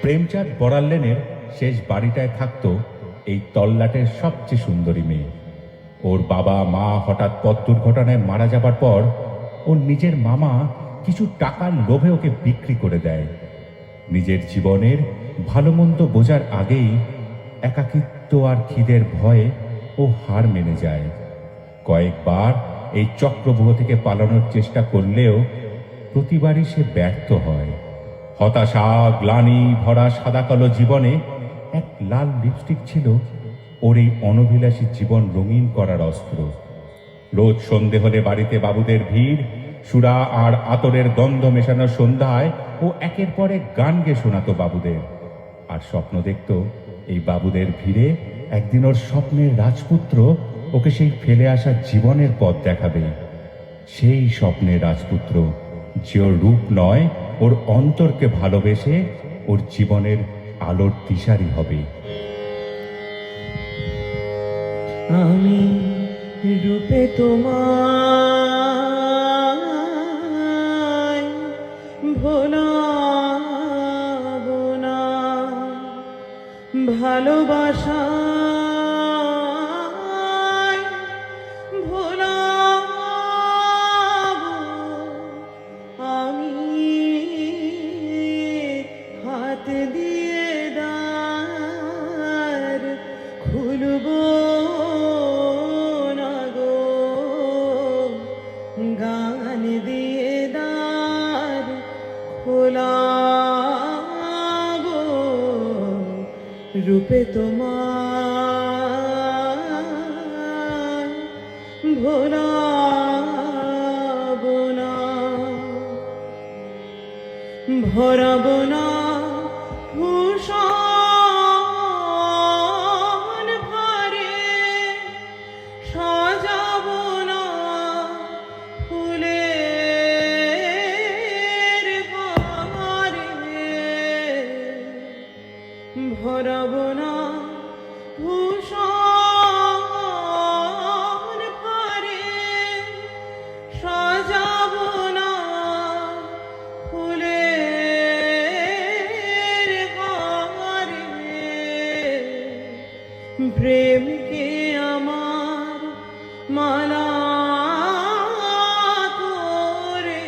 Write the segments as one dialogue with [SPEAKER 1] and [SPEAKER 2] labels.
[SPEAKER 1] প্রেমচাঁদ বড়াল লেনের শেষ বাড়িটায় থাকতো এই তল্লাটের সবচেয়ে সুন্দরী মেয়ে। ওর বাবা মা হঠাৎ পথ দুর্ঘটনায় মারা যাবার পর ওর নিজের মামা কিছু টাকার লোভে ওকে বিক্রি করে দেয়। নিজের জীবনের ভালো মন্দ বোঝার আগেই একাকিত্ব আর খিদের ভয়ে ও হার মেনে যায়। কয়েকবার এই চক্রব্যূহ থেকে পালানোর চেষ্টা করলেও প্রতিবারই সে ব্যর্থ হয়। হতাশা গ্লানি ভরা সাদা কালো জীবনে এক লাল লিপস্টিক ছিল ওর এই অনভিলাষী জীবন রঙিন করার অস্ত্র। রোজ সন্ধে হলে বাড়িতে বাবুদের ভিড়, সুরা আর আতরের গন্ধ মেশানো সন্ধ্যায় ও একের পর এক গান গেয়ে শোনাতো বাবুদের। আর স্বপ্ন দেখত এই বাবুদের ভিড়ে একদিন ওর স্বপ্নের রাজপুত্র ওকে সেই ফেলে আসা জীবনের পথ দেখাবে। সেই স্বপ্নের রাজপুত্র যে ওর রূপ নয়, ওর অন্তরকে ভালোবেসে ওর জীবনের আলোর দিশারি হবে।
[SPEAKER 2] আমি রূপে তোমায় ভোলাবো না, ভালোবাসা ভোলাবো আমি, হাত দিয়ে দ্বার খুলবো না গো, গান দিয়ে দ্বার খোলাবো, রূপে তোমার ভোলাবো না, ভরাবো না ভূষণ ভারে, সাজাবো না ফুলের হারে, ভরাবো না ভূষণ ভারে, সাজাবো না ফুলের হারে, প্রেমকে আমার মালা করে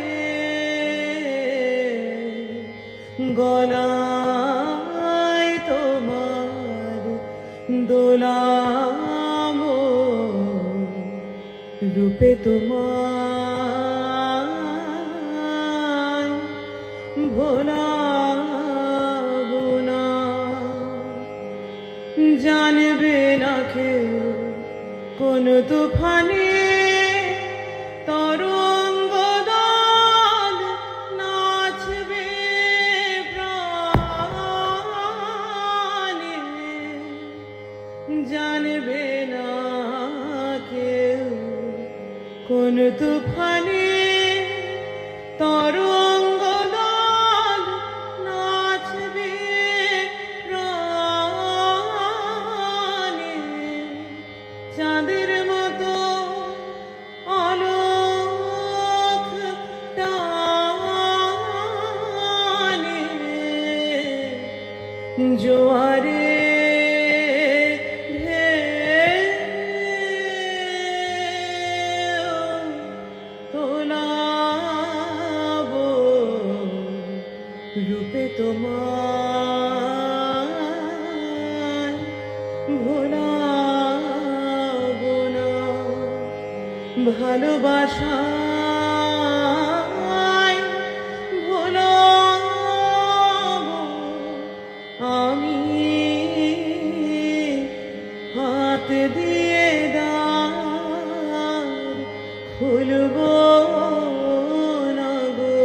[SPEAKER 2] গলায় তোমার দোলাবো, রূপে তোমার ভোলাবো না। জানবে না কেউ কোন তুফানে তরঙ্গ দল নাচবে প্রাণে, জানবে না কেউ কোন তুফানে তরঙ্গ দল নাচবে প্রাণে, চাঁদের মতো আলোক টানে, জোয়ারে তোলাবো, রূপে তোমার ভোলাবো না, ভালোবাসা ভোলাবো আমি, হাত দিয়ে দ্বার খুলবো না গো,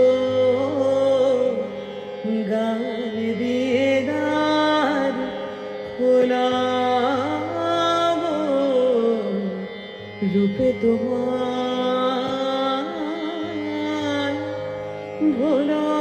[SPEAKER 2] গান দিয়ে দ্বার খোলাবো, রূপে তোমার ভোলা।